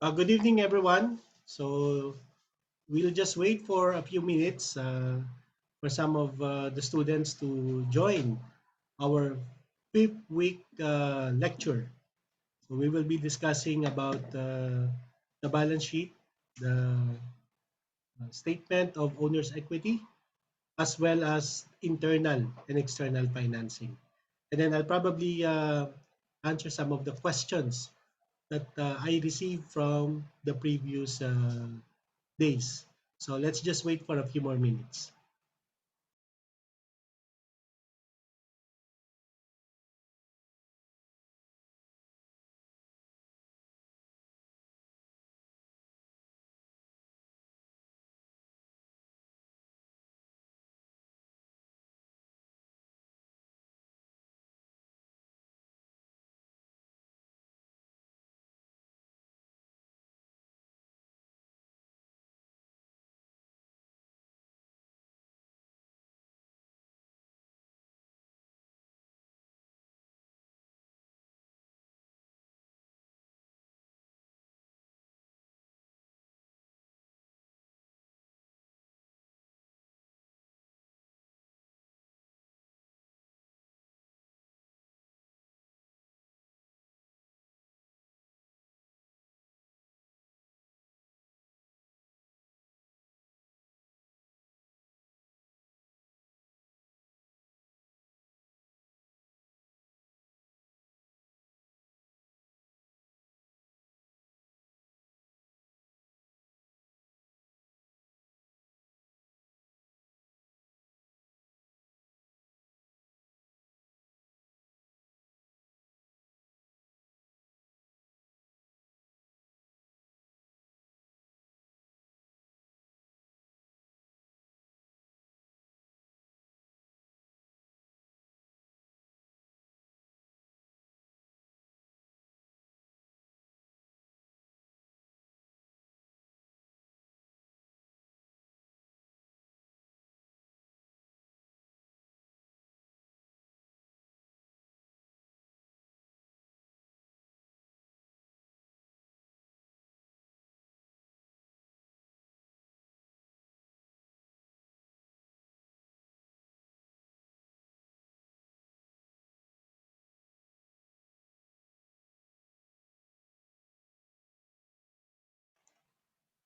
Good evening, everyone. So we'll just wait for a few minutes for some of the students to join our fifth week lecture. So we will be discussing about the balance sheet, the statement of owner's equity, as well as internal and external financing. And then I'll probably answer some of the questions that I received from the previous days. So let's just wait for a few more minutes.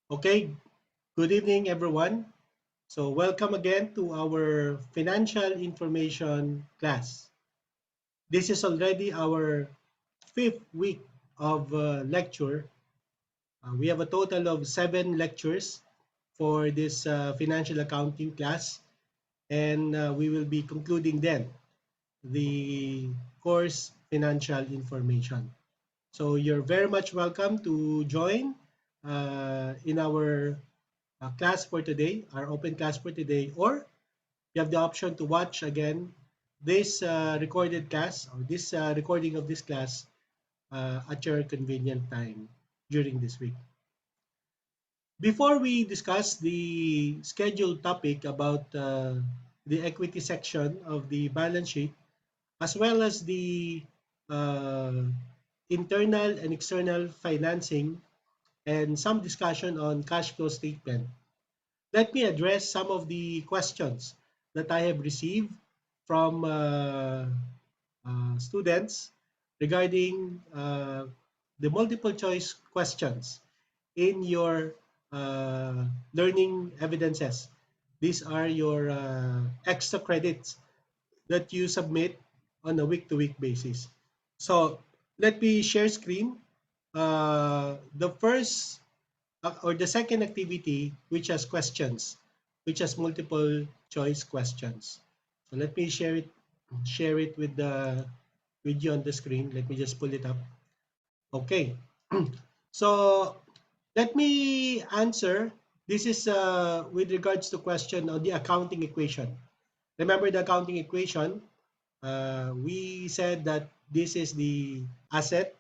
Okay, good evening, everyone. So, welcome again to our financial information class. This is already our fifth week of lecture. We have a total of 7 lectures for this financial accounting class, and we will be concluding then the course financial information. So, you're very much welcome to join in our class for today, our open class for today, or you have the option to watch again this recorded class or this recording of this class at your convenient time during this week. Before we discuss the scheduled topic about the equity section of the balance sheet, as well as the uh, internal and external financing and some discussion on cash flow statement, let me address some of the questions that I have received from students regarding the multiple choice questions in your learning evidences. These are your extra credits that you submit on a week-to-week basis. So let me share screen. The first or the second activity which has questions, which has multiple choice questions. So let me share it with the with you on the screen. Let me just pull it up. Okay. So let me answer. This is with regards to question on the accounting equation. Remember the accounting equation? We said that this is the asset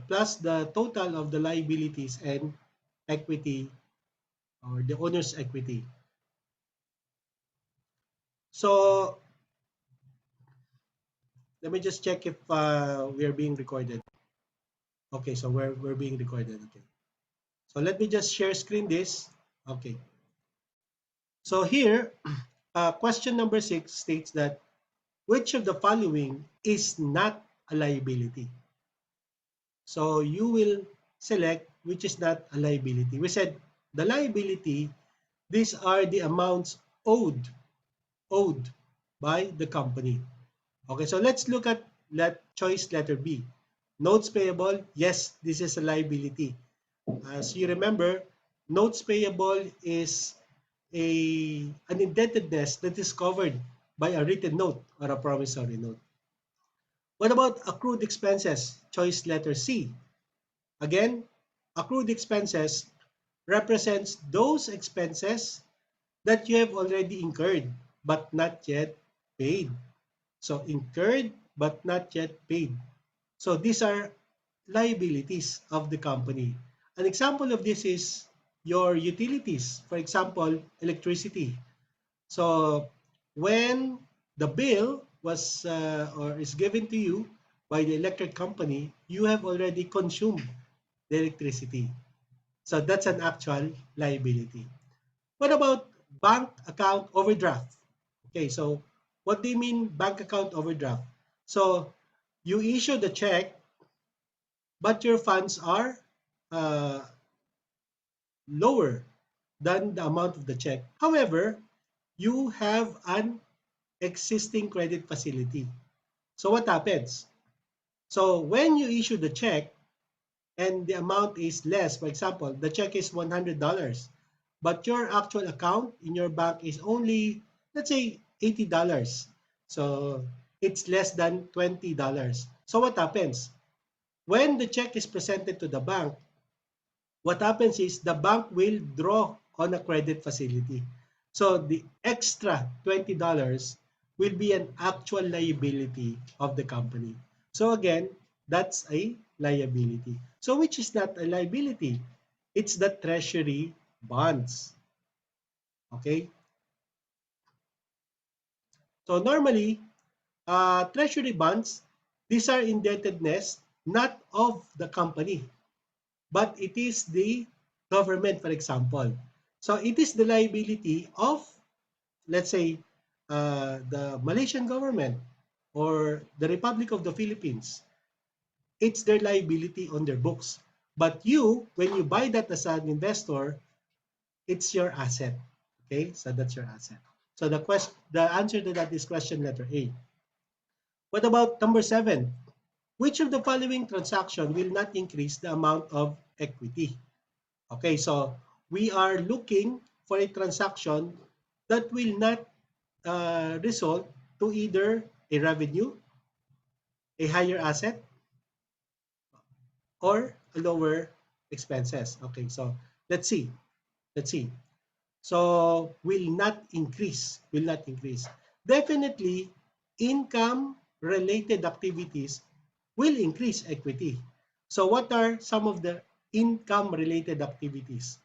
plus the total of the liabilities and equity or the owner's equity. So let me just check if we are being recorded. Okay, so we're being recorded. Okay. So let me just share screen this. Okay. So here, question number 6 states that which of the following is not a liability? So you will select which is not a liability. We said the liability, these are the amounts owed by the company. Okay, so let's look at choice letter B. Notes payable, yes, this is a liability. As you remember, notes payable is an indebtedness that is covered by a written note or a promissory note. What about accrued expenses? Choice letter C. Again, accrued expenses represents those expenses that you have already incurred but not yet paid. So incurred but not yet paid. So these are liabilities of the company. An example of this is your utilities. For example, electricity. So when the bill was or is given to you by the electric company, you have already consumed the electricity. So that's an actual liability. What about bank account overdraft? Okay, so what do you mean bank account overdraft? So you issue the check, but your funds are uh, lower than the amount of the check. However, you have an existing credit facility. So what happens? So when you issue the check and the amount is less, for example, the check is $100, but your actual account in your bank is only, let's say, $80. So it's less than $20. So what happens? When the check is presented to the bank, what happens is the bank will draw on a credit facility. So the extra $20 will be an actual liability of the company. So again, that's a liability. So which is not a liability? It's the treasury bonds. Okay? So normally, treasury bonds, these are indebtedness not of the company, but it is the government, for example. So it is the liability of, let's say, the Malaysian government or the Republic of the Philippines. It's their liability on their books. But you, when you buy that as an investor, it's your asset. Okay, so that's your asset. So the answer to that is question letter A. What about number 7? Which of the following transaction will not increase the amount of equity? Okay, so we are looking for a transaction that will not result to either a revenue, a higher asset, or a lower expenses. Okay, so let's see. Let's see. So will not increase, will not increase. Definitely, income related activities will increase equity. So what are some of the income related activities?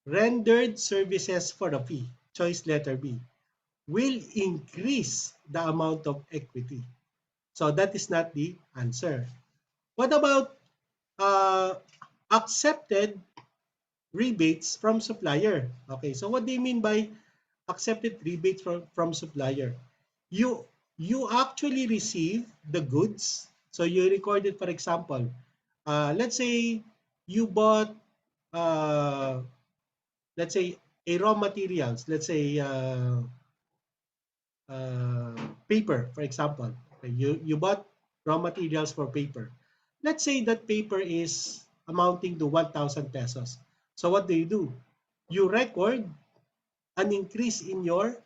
Rendered services for a fee, choice letter B, will increase the amount of equity. So that is not the answer. What about uh, accepted rebates from supplier? Okay, so what do you mean by accepted rebates from supplier? You you actually receive the goods. So you recorded, for example, let's say you bought, uh, let's say, a raw materials, let's say uh, paper, for example. Okay, you bought raw materials for paper. Let's say that paper is amounting to 1,000 pesos. So what do? You record an increase in your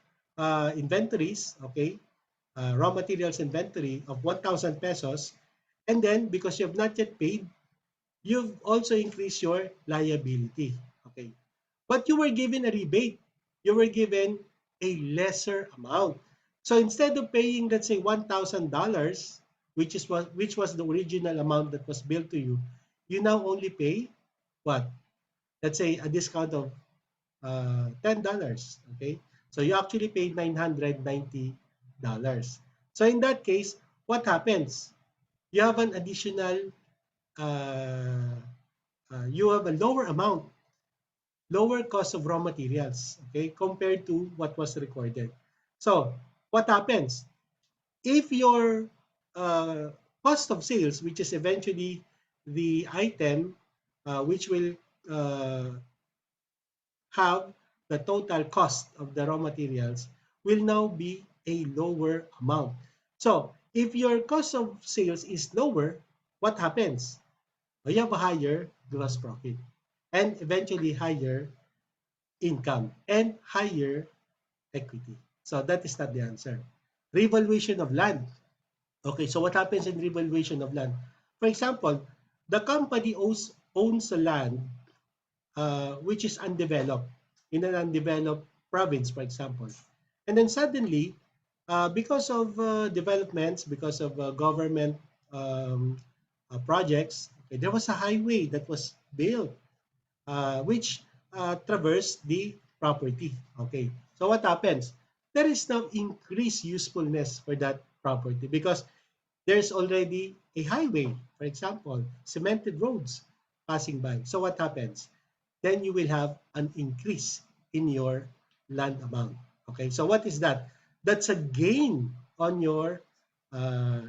inventories, okay, raw materials inventory of 1,000 pesos. And then because you have not yet paid, you've also increased your liability. Okay. But you were given a rebate. You were given a lesser amount. So instead of paying, let's say, $1,000, which was the original amount that was billed to you, you now only pay what? Let's say a discount of $10. Okay. So you actually paid $990. So in that case, what happens? You have an additional uh, you have a lower amount, lower cost of raw materials, okay, compared to what was recorded. So what happens? If your uh, cost of sales, which is eventually the item which will uh, have the total cost of the raw materials, will now be a lower amount. So if your cost of sales is lower, what happens? Well, you have a higher gross profit and eventually higher income and higher equity. So that is not the answer. Revaluation of land. Okay, so what happens in revaluation of land? For example, the company owns a land which is undeveloped, in an undeveloped province, for example. And then suddenly, because of developments, because of government um, projects, okay, there was a highway that was built which traverse the property. Okay, so what happens? There is now increased usefulness for that property because there's already a highway, for example, cemented roads passing by. So what happens? Then you will have an increase in your land amount. Okay, so what is that? That's a gain on your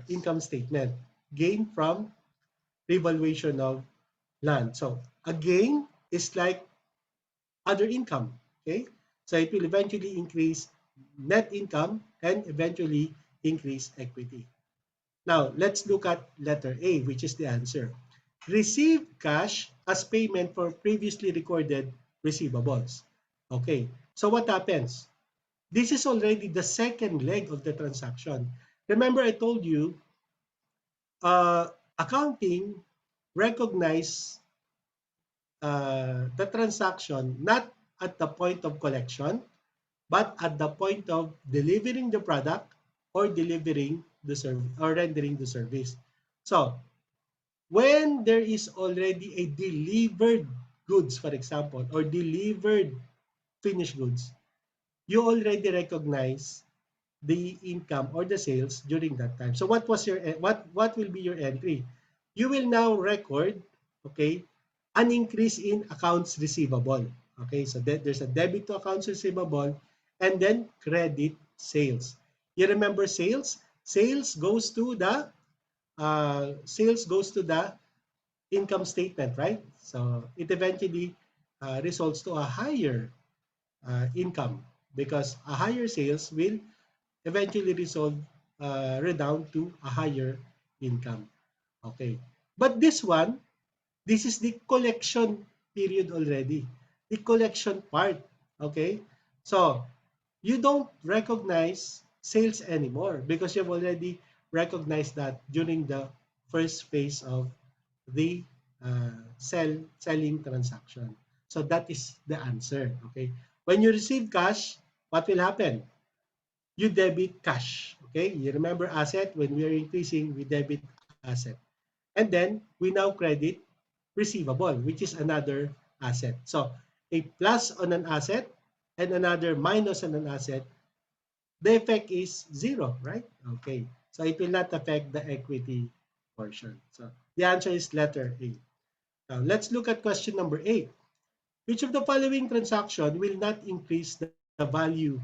income statement, gain from revaluation of land. So a gain is like other income. Okay, so it will eventually increase net income and eventually increase equity. Now let's look at letter A, which is the answer. Receive cash as payment for previously recorded receivables. Okay, so what happens? This is already the second leg of the transaction. Remember, I told you uh, accounting recognize the transaction not at the point of collection, but at the point of delivering the product or delivering the service or rendering the service. So when there is already a delivered goods, for example, or delivered finished goods, you already recognize the income or the sales during that time. So what will be your entry? You will now record, okay, an increase in accounts receivable. Okay, so there's a debit to accounts receivable and then credit sales. You remember sales? Sales goes to the income statement, right? So it eventually results to a higher income because a higher sales will eventually redound to a higher income. Okay. But this one, this is the collection period already. The collection part. Okay. So you don't recognize sales anymore because you've already recognized that during the first phase of the selling transaction. So that is the answer. Okay. When you receive cash, what will happen? You debit cash. Okay. You remember asset, when we are increasing, we debit asset. And then we now credit receivable, which is another asset. So a plus on an asset and another minus on an asset, the effect is zero, right? Okay. So it will not affect the equity portion. So the answer is letter A. Now let's look at question number 8. Which of the following transaction will not increase the value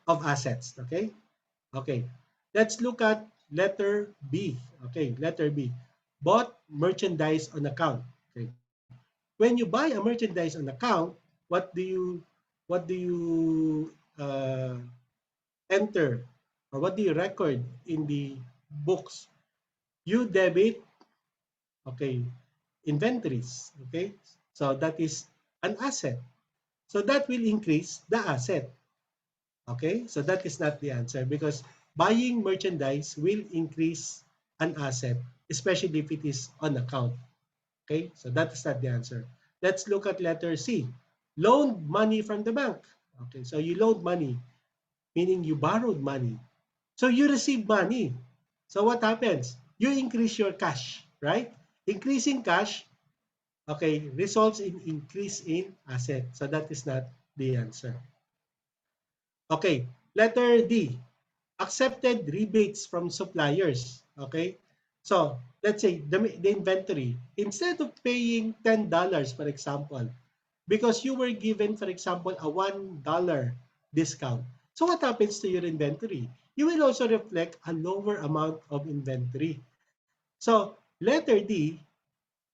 of assets? Okay. Okay. Let's look at letter B. Okay, letter B. Bought merchandise on account. Okay. When you buy a merchandise on account, what do you enter, or what do you record in the books? You debit, okay, inventories. Okay, so that is an asset. So that will increase the asset. Okay, so that is not the answer because buying merchandise will increase an asset, especially if it is on account. Okay, so that is not the answer. Let's look at letter C. Loaned money from the bank. Okay, so you loaned money, meaning you borrowed money. So you receive money. So what happens? You increase your cash, right? Increasing cash, okay, results in increase in asset. So that is not the answer. Okay, letter D. Accepted rebates from suppliers. Okay, so let's say the inventory, instead of paying $10, for example, because you were given, for example, a $1 discount. So what happens to your inventory? You will also reflect a lower amount of inventory. So letter D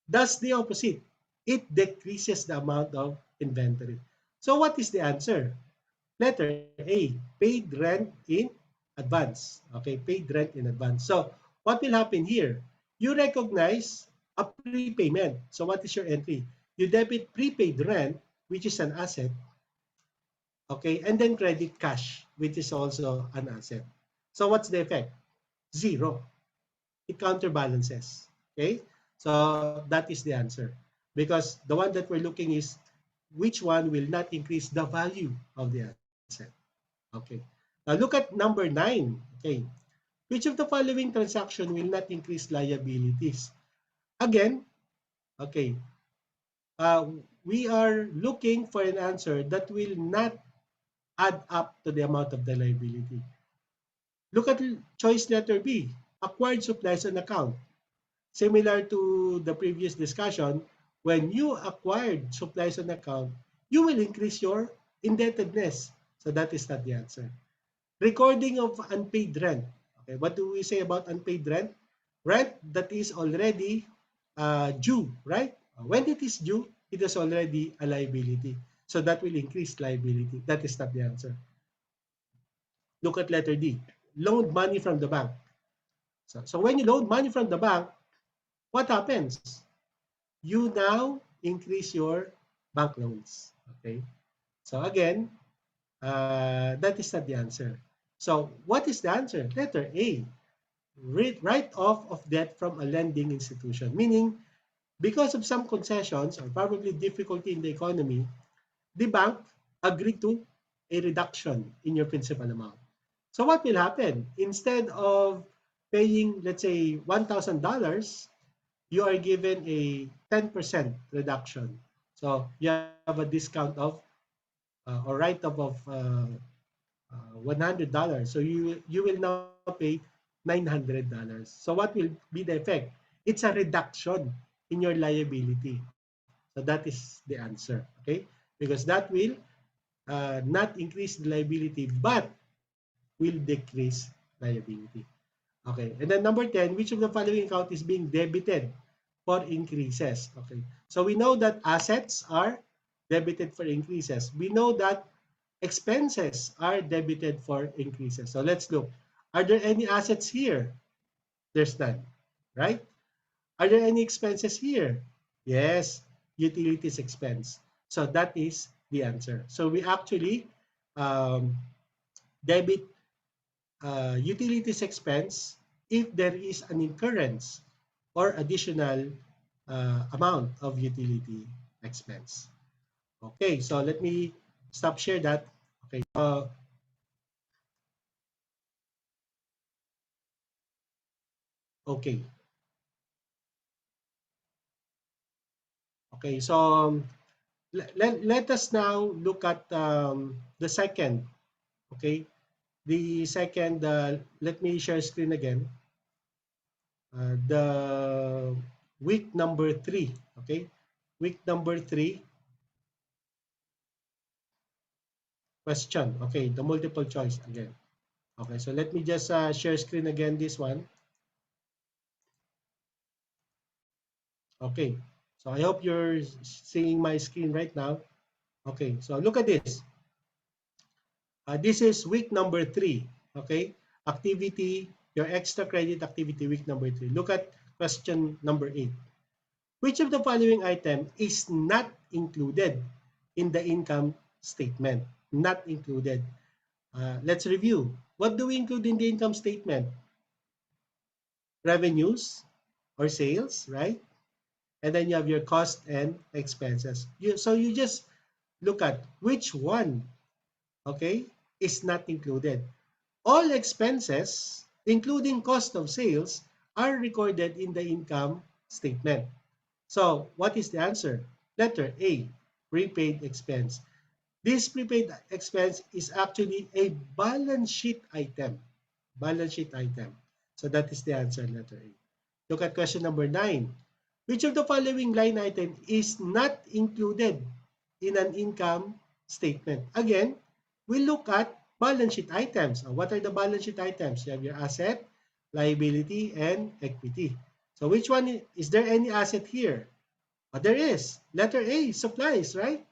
does the opposite. It decreases the amount of inventory. So what is the answer? Letter A, paid rent in advance. Okay, paid rent in advance. So what will happen here? You recognize a prepayment. So what is your entry? You debit prepaid rent, which is an asset, okay, and then credit cash, which is also an asset. So what's the effect? Zero. It counterbalances. Okay, so that is the answer. Because the one that we're looking is which one will not increase the value of the asset. Okay. Now look at number 9. Okay. Which of the following transaction will not increase liabilities? Again, okay, uh, we are looking for an answer that will not add up to the amount of the liability. Look at choice letter B, acquired supplies on account. Similar to the previous discussion, when you acquired supplies on account, you will increase your indebtedness. So that is not the answer. Recording of unpaid rent. Okay, what do we say about unpaid rent? Rent that is already due, right? When it is due, it is already a liability. So that will increase liability. That is not the answer. Look at letter D. Loaned money from the bank. So when you loan money from the bank, what happens? You now increase your bank loans. Okay. So again, that is not the answer. So what is the answer? Letter A. Write-off of debt from a lending institution. Meaning, because of some concessions or probably difficulty in the economy, the bank agreed to a reduction in your principal amount. So what will happen? Instead of paying, let's say, $1,000, you are given a 10% reduction. So you have a discount of or write-off of $100. So you will now pay $900. So what will be the effect? It's a reduction in your liability. So that is the answer. Okay, because that will not increase the liability, but will decrease liability. Okay. And then number 10, which of the following account is being debited for increases? Okay. So we know that assets are debited for increases. We know that expenses are debited for increases. So let's look. Are there any assets here? There's none, right? Are there any expenses here? Yes, utilities expense. So that is the answer. So we actually um, debit utilities expense if there is an incurrence or additional amount of utility expense. Okay, so let me stop share that. Okay, okay, okay. So let us now look at the second. Okay, the second. Let me share screen again. The week number three. Okay, week number three question. Okay, the multiple choice again. Okay, so let me just share screen again this one. Okay, so I hope you're seeing my screen right now. Okay, so look at this. This is week number three. Okay, activity, your extra credit activity week number three. Look at question number 8. Which of the following item is not included in the income statement? Not included. Let's review. What do we include in the income statement? Revenues or sales, right? And then you have your cost and expenses. So you just look at which one, okay, is not included. All expenses, including cost of sales, are recorded in the income statement. So what is the answer? Letter A, prepaid expense. This prepaid expense is actually a balance sheet item. Balance sheet item. So that is the answer, letter A. Look at question number 9. Which of the following line item is not included in an income statement? Again, we look at balance sheet items. What are the balance sheet items? You have your asset, liability, and equity. So which one is there any asset here? There is. Letter A, supplies, right?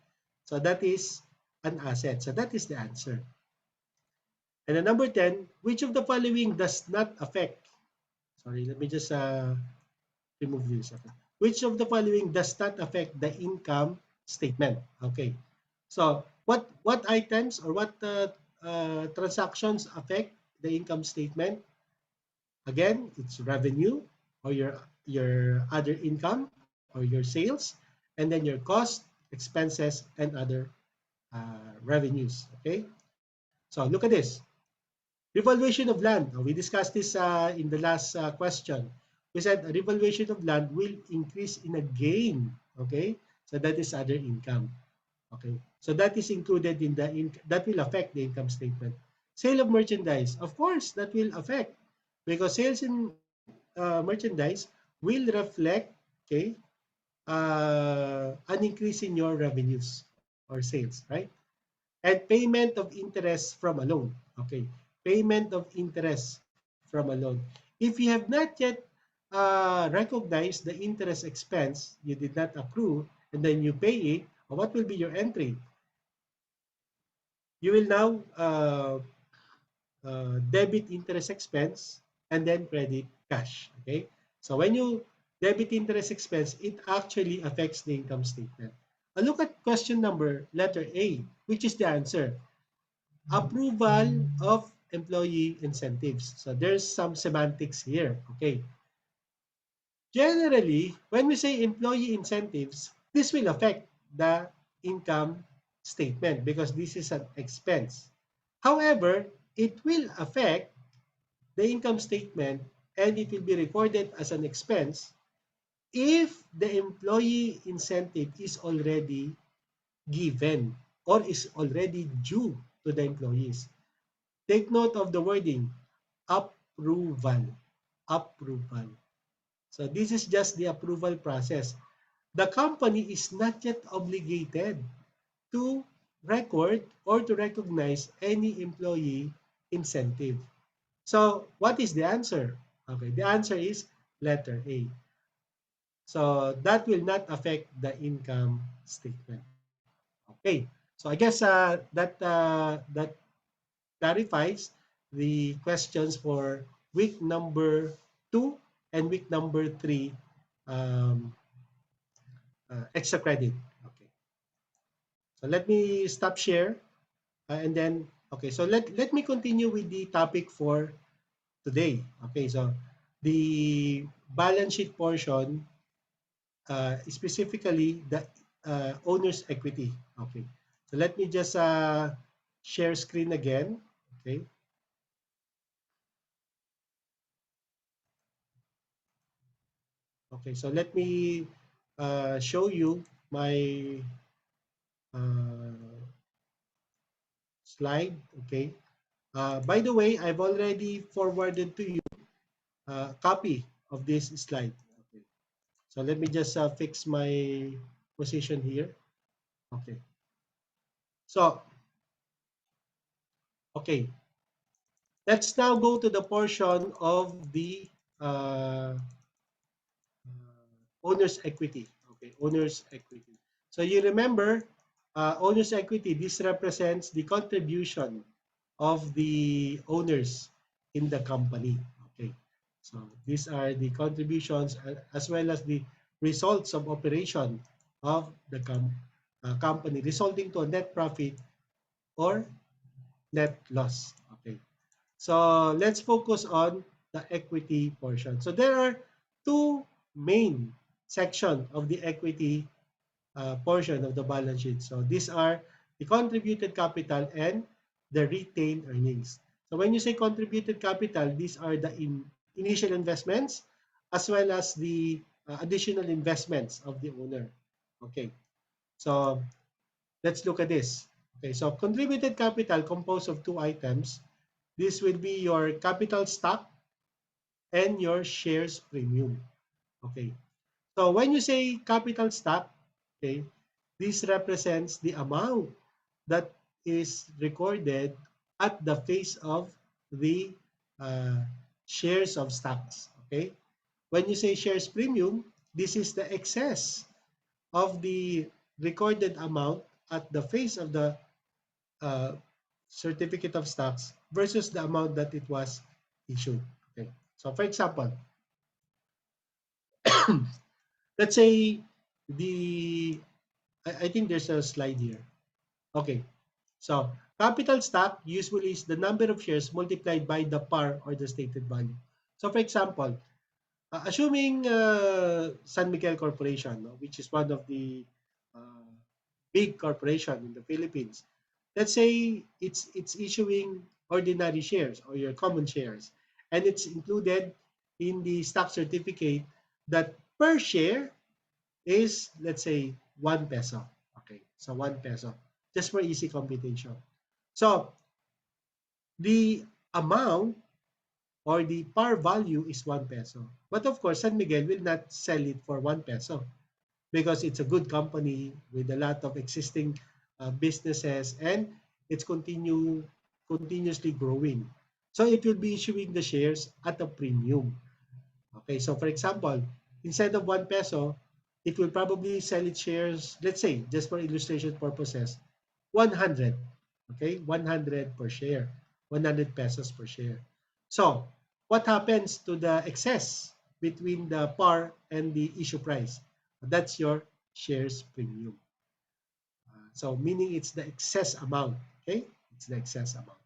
So that is an asset. So that is the answer. And then number 10, which of the following does not affect? Sorry, let me just remove this. Okay. Which of the following does not affect the income statement? Okay. So what items or what transactions affect the income statement? Again, it's revenue or your other income or your sales, and then your cost, expenses, and other revenues. Okay. So look at this. Revaluation of land. We discussed this in the last question. We said a revaluation of land will increase in a gain. Okay, so that is other income. Okay, so that is included in that will affect the income statement. Sale of merchandise, of course, that will affect because sales in merchandise will reflect, okay, an increase in your revenues or sales, right? And payment of interest from a loan. Okay, payment of interest from a loan. If you have not yet recognized the interest expense, you did not accrue, and then you pay it, what will be your entry? You will now debit interest expense and then credit cash. Okay, so when you debit interest expense, it actually affects the income statement. Look at question number letter A, which is the answer. Approval of employee incentives. So there's some semantics here. Okay. Generally, when we say employee incentives, this will affect the income statement because this is an expense. However, it will affect the income statement and it will be recorded as an expense if the employee incentive is already given or is already due to the employees. Take note of the wording, approval. Approval. So this is just the approval process. The company is not yet obligated to record or to recognize any employee incentive. So what is the answer? Okay, the answer is letter A. So that will not affect the income statement. Okay, so I guess that clarifies the questions for week number 2 and week number 3 um, extra credit. Okay, so let me stop share and then okay. So let me continue with the topic for today. Okay, so the balance sheet portion, specifically the owner's equity. Okay, so let me just share screen again. Okay, okay, so let me show you my uh, slide. Okay, by the way, I've already forwarded to you a copy of this slide. Okay, so let me just fix my position here. Okay, so okay, let's now go to the portion of the uh, owner's equity. Okay, owner's equity. So you remember, owner's equity, this represents the contribution of the owners in the company. Okay, so these are the contributions as well as the results of operation of the company, resulting to a net profit or net loss. Okay, so let's focus on the equity portion. So there are two main section of the equity portion of the balance sheet. So these are the contributed capital and the retained earnings. So when you say contributed capital, these are the initial investments as well as the additional investments of the owner. Okay, so let's look at this. Okay, so contributed capital composed of two items. This will be your capital stock and your shares premium. Okay. So when you say capital stock, okay, this represents the amount that is recorded at the face of the uh, shares of stocks. Okay. When you say shares premium, this is the excess of the recorded amount at the face of the uh, certificate of stocks versus the amount that it was issued. Okay. So for example, let's say the I think there's a slide here. Okay. So capital stock usually is the number of shares multiplied by the par or the stated value. So for example, assuming San Miguel Corporation, no, which is one of the uh, big corporation in the Philippines, let's say it's issuing ordinary shares or your common shares, and it's included in the stock certificate that per share is, let's say, 1 peso. Okay, so 1 peso, just for easy computation. So the amount or the par value is 1 peso. But of course, San Miguel will not sell it for 1 peso because it's a good company with a lot of existing businesses and it's continuously growing. So it will be issuing the shares at a premium. Okay, so for example, instead of 1 peso, it will probably sell its shares, let's say, just for illustration purposes, 100. Okay, 100 per share, 100 pesos per share. So, what happens to the excess between the par and the issue price? That's your shares premium. So, meaning it's the excess amount. Okay, it's the excess amount.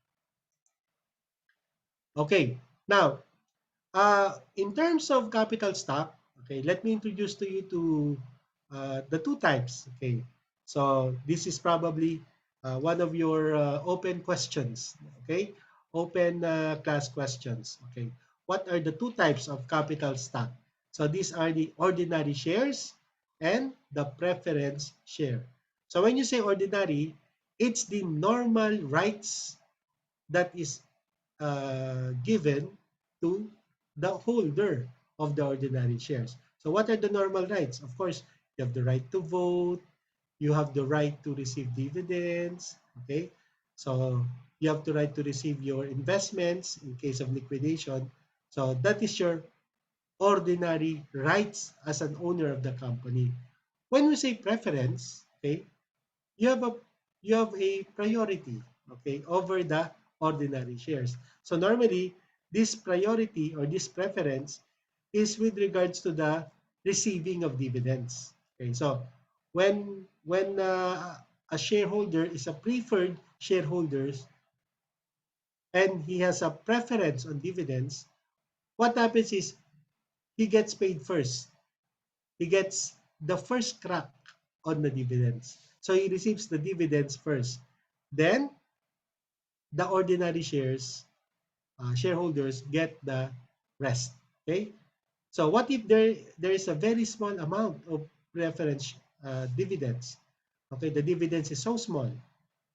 Okay, now in terms of capital stock, okay, let me introduce to you to the two types. Okay, so this is probably one of your open questions. Okay, open class questions. Okay, what are the two types of capital stock? So these are the ordinary shares and the preference share. So when you say ordinary, it's the normal rights that is given to the holder of the ordinary shares. So what are the normal rights? Of course, you have the right to vote, you have the right to receive dividends, okay? So You have to right to receive your investments in case of liquidation. So that is your ordinary rights as an owner of the company. When we say preference, okay, you have a you have a priority, okay, over the ordinary shares. So normally, this priority or this preference is with regards to the receiving of dividends. Okay, so when a shareholder is a preferred shareholders and he has a preference on dividends, what happens is he gets paid first. He gets the first crack on the dividends. So he receives the dividends first. Then the ordinary shareholders get the rest. Okay. So what if there is a very small amount of preference dividends? Okay, the dividends is so small.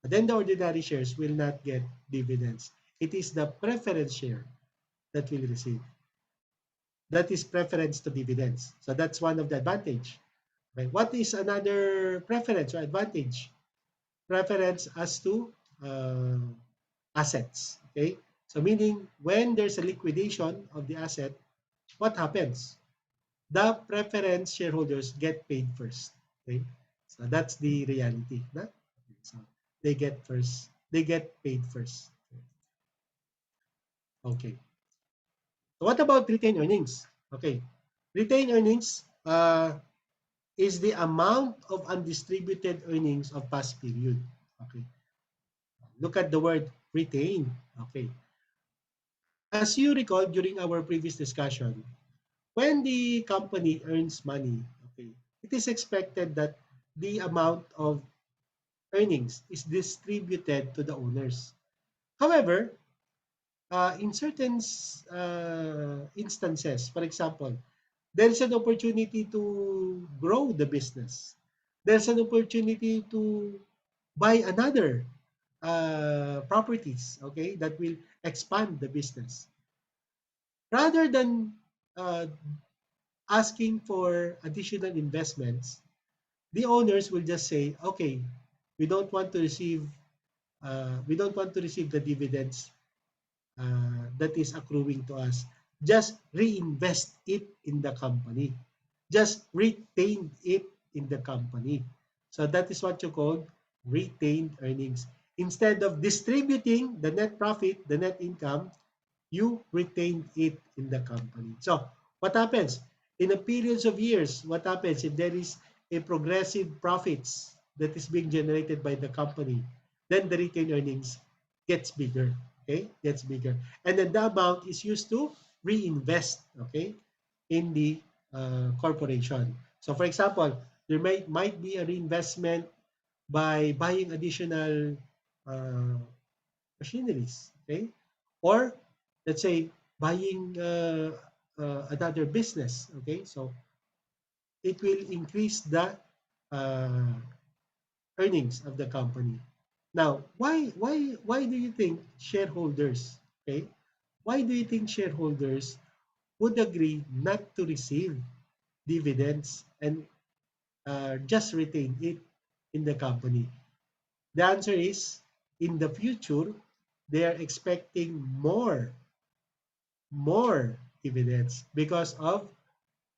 Then the ordinary shares will not get dividends. It is the preference share that will receive. That is preference to dividends. So that's one of the advantage. Okay. What is another preference or advantage? Preference as to uh, assets. Okay, so meaning when there's a liquidation of the asset, what happens? The preference shareholders get paid first. Okay, so that's the reality. No? So they get first. They get paid first. Okay. So what about retained earnings? Okay, retained earnings is the amount of undistributed earnings of past period. Okay, look at the word retain. Okay, as you recall during our previous discussion, when the company earns money, okay, it is expected that the amount of earnings is distributed to the owners. However, in certain instances, for example, there's an opportunity to grow the business. There's an opportunity to buy another properties, okay, that will expand the business. Rather than uh, asking for additional investments, the owners will just say, okay, we don't want to receive the dividends that is accruing to us. Just reinvest it in the company. Just retain it in the company. So that is what you call retained earnings. Instead of distributing the net profit, the net income, you retain it in the company. So what happens? In a periods of years, what happens if there is a progressive profits that is being generated by the company, then the retained earnings gets bigger, okay? Gets bigger. And then the amount is used to reinvest, okay, in the corporation. So for example, there might be a reinvestment by buying additional uh, machineries, okay? Or let's say buying another business, okay? So it will increase the uh, earnings of the company. Now, why do you think shareholders, okay? Why do you think shareholders would agree not to receive dividends and just retain it in the company? The answer is in the future, they are expecting more dividends because of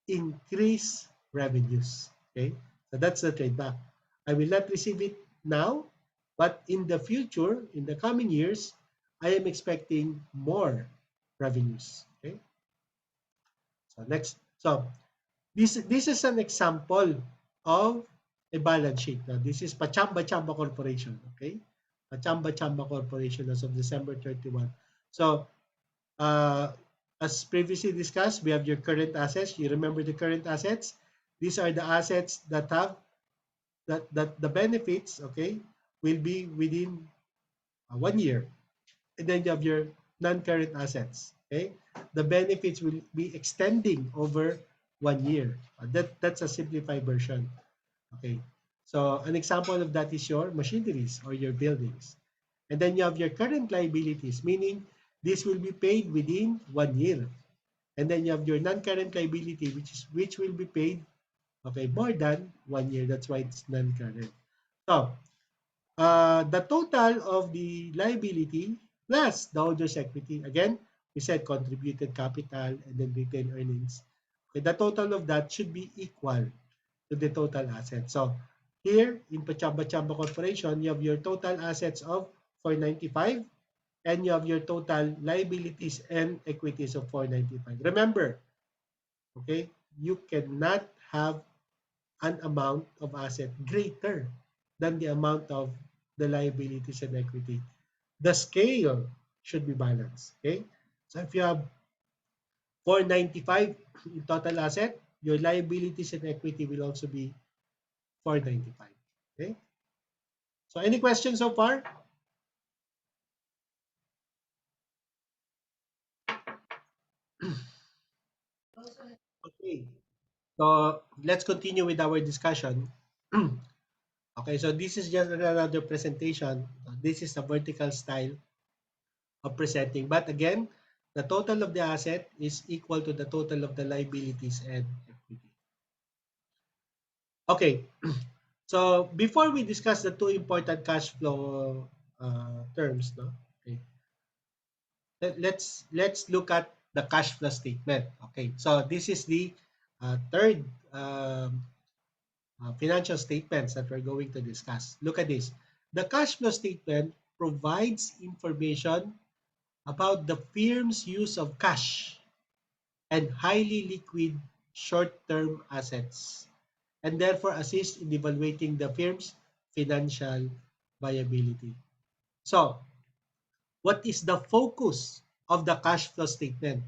increased revenues. Okay, so that's the trade back. I will not receive it now, but in the future, in the coming years, I am expecting more revenues. Okay, so next, so this is an example of a balance sheet. Now, this is Pachamba Chamba Corporation. Okay, Pachamba Chamba Corporation as of December 31. So uh, as previously discussed, we have your current assets. You remember the current assets? These are the assets that have that the benefits, okay, will be within 1 year. And then you have your non-current assets, okay? The benefits will be extending over 1 year. That's a simplified version, okay? So an example of that is your machineries or your buildings. And then you have your current liabilities, meaning this will be paid within 1 year. And then you have your non-current liability, which will be paid, okay, more than 1 year. That's why it's non-current. So The total of the liability plus the owner's equity. Again, we said contributed capital and then retained earnings. Okay, the total of that should be equal to the total assets. So here in Pachamba Chamba Corporation, you have your total assets of 495 and you have your total liabilities and equities of 495. Remember, okay, you cannot have an amount of asset greater than the amount of the liabilities and equity. The scale should be balanced. Okay, so if you have 495 in total asset, your liabilities and equity will also be 495. Okay, so any questions so far? Okay, so let's continue with our discussion. Okay, so this is just another presentation. This is a vertical style of presenting. But again, the total of the asset is equal to the total of the liabilities and equity. Okay, so before we discuss the two important cash flow terms, no? Okay, let's look at the cash flow statement. Okay, so this is the third financial statements that we're going to discuss. Look at this. The cash flow statement provides information about the firm's use of cash and highly liquid short-term assets, and therefore assist in evaluating the firm's financial viability. So, what is the focus of the cash flow statement?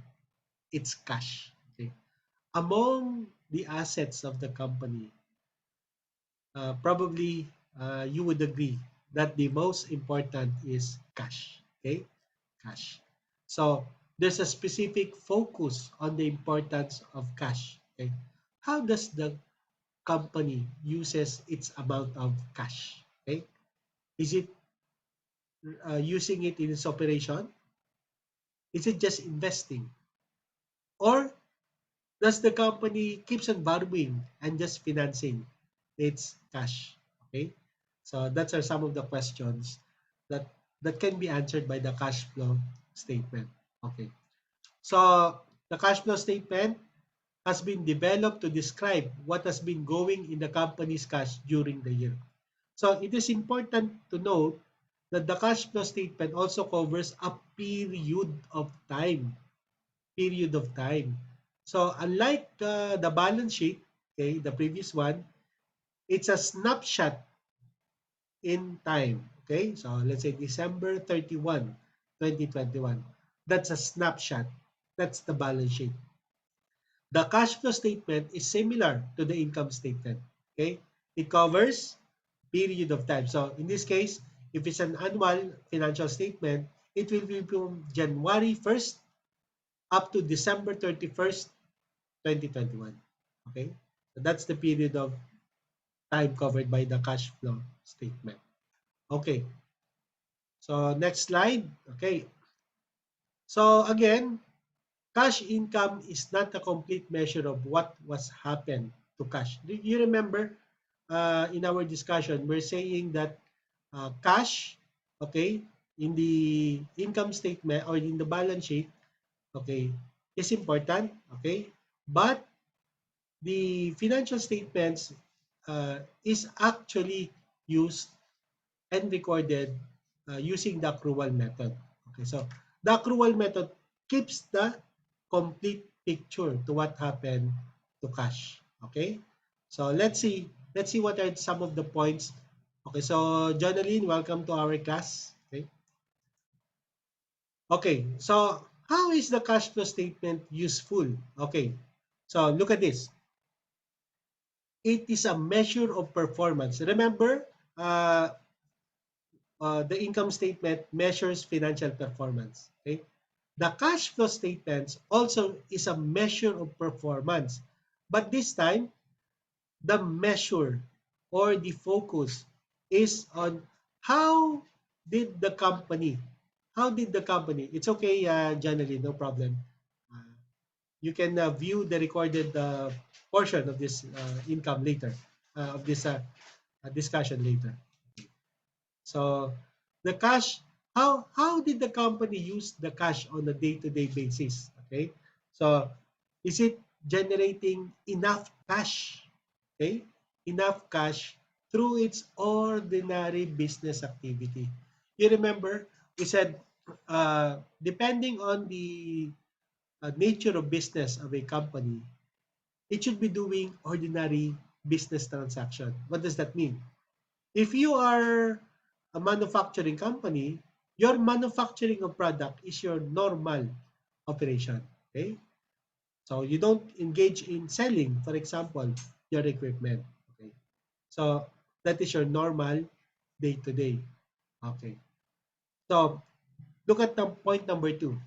It's cash. Okay. Among the assets of the company, probably you would agree that the most important is cash. Okay, cash. So there's a specific focus on the importance of cash. Okay, how does the company uses its amount of cash? Okay, is it using it in its operation? Is it just investing, or does the company keeps on borrowing and just financing its cash? Okay, so that's are some of the questions that can be answered by the cash flow statement. Okay, so the cash flow statement has been developed to describe what has been going in the company's cash during the year. So it is important to note that the cash flow statement also covers a period of time. So unlike the balance sheet, okay, the previous one, it's a snapshot in time. Okay, so let's say December 31, 2021. That's a snapshot. That's the balance sheet. The cash flow statement is similar to the income statement. Okay, it covers period of time. So in this case, if it's an annual financial statement, it will be from January 1st up to December 31st, 2021. Okay, so that's the period of time covered by the cash flow statement. Okay, so next slide. Okay, so again, cash income is not a complete measure of what was happened to cash. Do you remember in our discussion, we're saying that cash, okay, in the income statement or in the balance sheet, okay, is important, okay, but the financial statements is actually used and recorded using the accrual method. Okay, so the accrual method keeps the complete picture to what happened to cash. Okay, so let's see what are some of the points. Okay, so Jonaline, welcome to our class. Okay, okay, so how is the cash flow statement useful? Okay, so look at this. It is a measure of performance. Remember, uh, the income statement measures financial performance. Okay? The cash flow statements also is a measure of performance. But this time, the measure or the focus is on how did the company, it's okay, January, no problem. Uh, you can view the recorded portion of this income later, of this discussion later. So the cash, how did the company use the cash on a day-to-day basis? Okay, so is it generating enough cash? Okay, enough cash through its ordinary business activity. You remember we said depending on the nature of business of a company, it should be doing ordinary business transaction. What does that mean? If you are a manufacturing company, your manufacturing of product is your normal operation. Okay? So you don't engage in selling, for example, your equipment. Okay. So that is your normal day to day. Okay. So look at the point number two.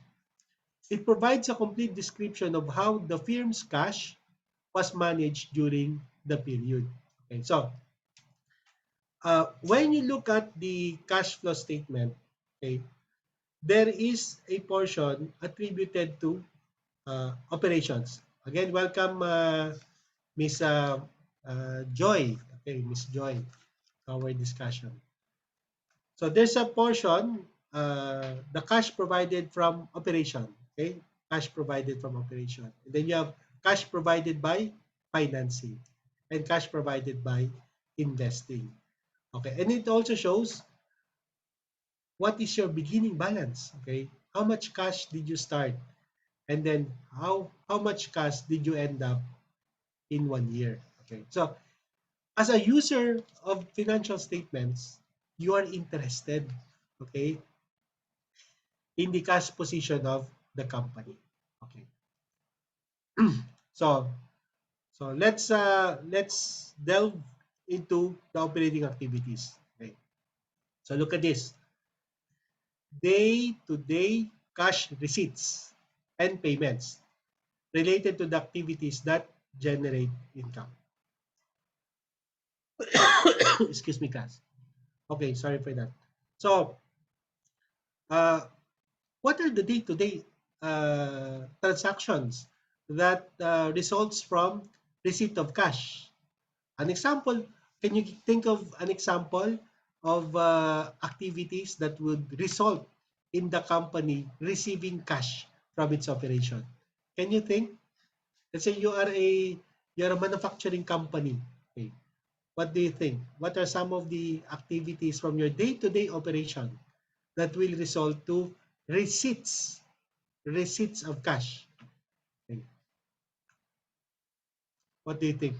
It provides a complete description of how the firm's cash was managed during the period. Okay. So when you look at the cash flow statement, okay, there is a portion attributed to operations. Again, welcome, Miss Joy. Okay, Miss Joy, to our discussion. So there's a portion, the cash provided from operation. Okay, cash provided from operation. And then you have cash provided by financing and cash provided by investing. Okay, and it also shows what is your beginning balance. Okay, how much cash did you start, and then how much cash did you end up in 1 year. Okay, so as a user of financial statements, you are interested, okay, in the cash position of the company. Okay, so let's delve into the operating activities. Okay, so look at this: day-to-day cash receipts and payments related to the activities that generate income. Excuse me, class. Okay, sorry for that. So, uh, what are the day-to-day transactions that results from receipt of cash? An example, can you think of an example of activities that would result in the company receiving cash from its operation? Can you think? Let's say you're a manufacturing company. Okay. What do you think? What are some of the activities from your day-to-day operation that will result to receipts, receipts of cash? Okay. What do you think?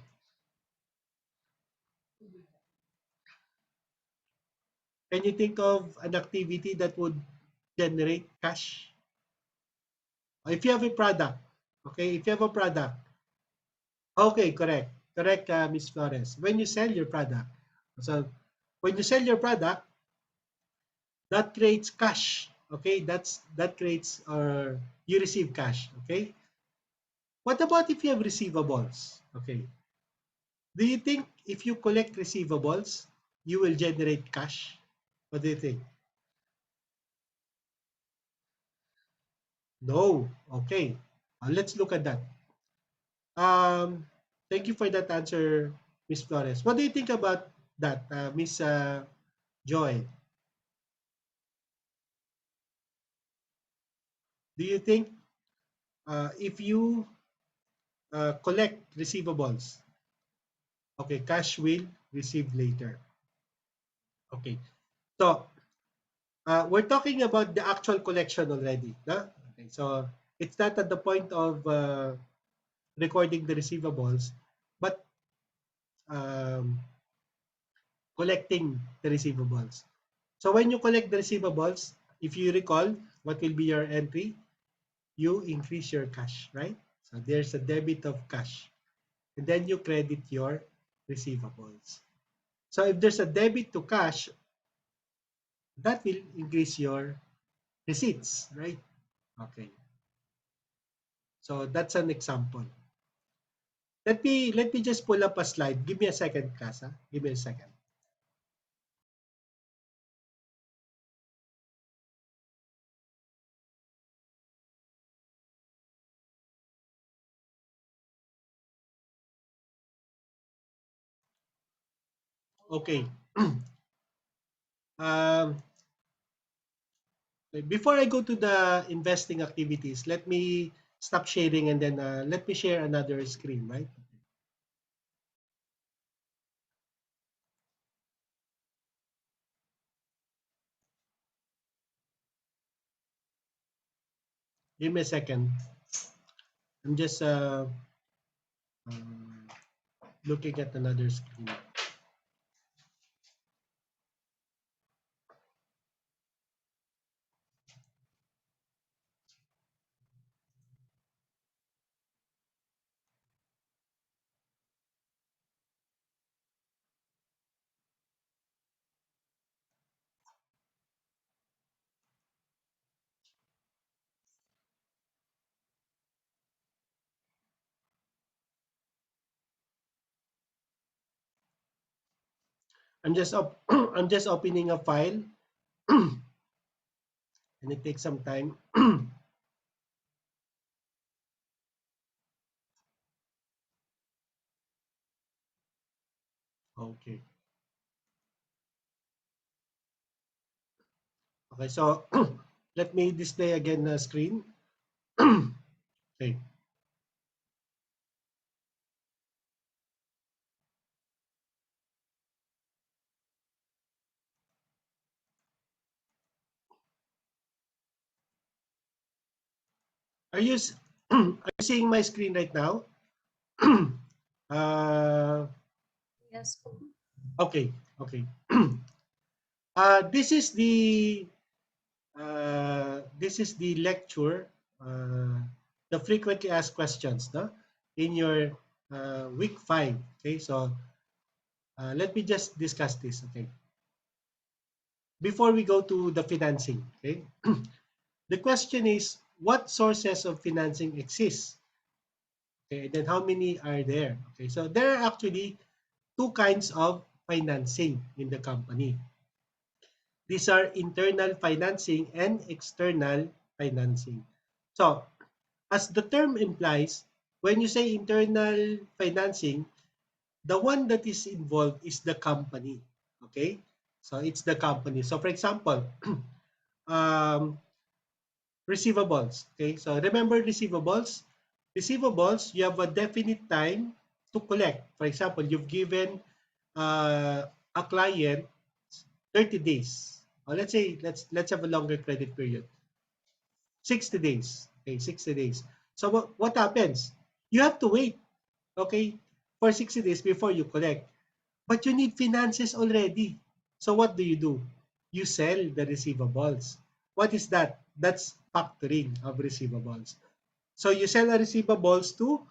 Can you think of an activity that would generate cash? If you have a product, okay, if you have a product, okay, correct, correct, Ms. Flores. When you sell your product, so when you sell your product, that creates cash. Okay, that creates or you receive cash. Okay, what about if you have receivables? Okay, do you think if you collect receivables, you will generate cash? What do you think? No. Okay, let's look at that. Um, Thank you for that answer, Miss Flores. What do you think about that, Miss Joy? Do you think if you collect receivables, okay, cash will receive later? Okay, so we're talking about the actual collection already. No? Okay, so it's not at the point of recording the receivables, but um, collecting the receivables. So when you collect the receivables, if you recall, what will be your entry? You increase your cash, right? So there's a debit of cash. And then you credit your receivables. So if there's a debit to cash, that will increase your receipts, right? Okay. So that's an example. Let me just pull up a slide. Give me a second, class. Huh? Give me a second. Okay. Um, Before I go to the investing activities, let me stop sharing and then let me share another screen, right? Give me a second. I'm just um, looking at another screen. I'm just opening a file and it takes some time. Okay. Okay, so let me display again the screen. Okay. Are you are you seeing my screen right now? uh, Yes po. okay, okay. This is the lecture, the frequently asked questions, no? In your week 5. Okay, so let me just discuss this. Okay, before we go to the financing. Okay, the question is what sources of financing exist. Okay, and then how many are there? Okay, so there are actually two kinds of financing in the company. These are internal financing and external financing. So, as the term implies, when you say internal financing, the one that is involved is the company. Okay? So, it's the company. So, for example, um, receivables. Okay? So, remember receivables? Receivables, you have a definite time to collect. For example, you've given a client 30 days. Or let's have a longer credit period. 60 days. Okay, 60 days. So what happens? You have to wait, okay, for 60 days before you collect. But you need finances already. So what do? You sell the receivables. What is that? That's factoring of receivables. So you sell the receivables to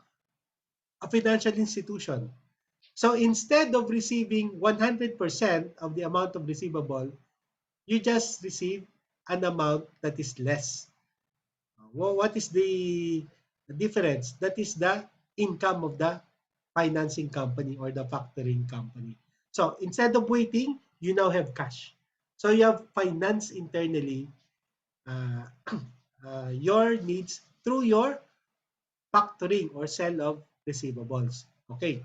a financial institution. So instead of receiving 100% of the amount of receivable, you just receive an amount that is less. What is the difference? That is the income of the financing company or the factoring company. So instead of waiting, you now have cash. So you have finance internally uh, your needs through your factoring or sale of receivables. Okay.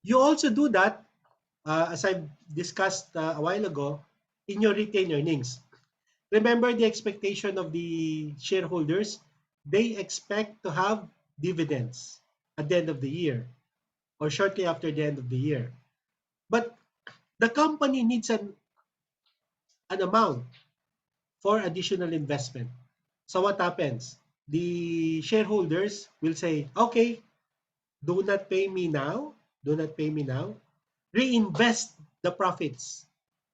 You also do that, as I've discussed a while ago, in your retained earnings. Remember the expectation of the shareholders? They expect to have dividends at the end of the year or shortly after the end of the year. But the company needs an amount for additional investment. So what happens? The shareholders will say, okay, do not pay me now. Do not pay me now. Reinvest the profits.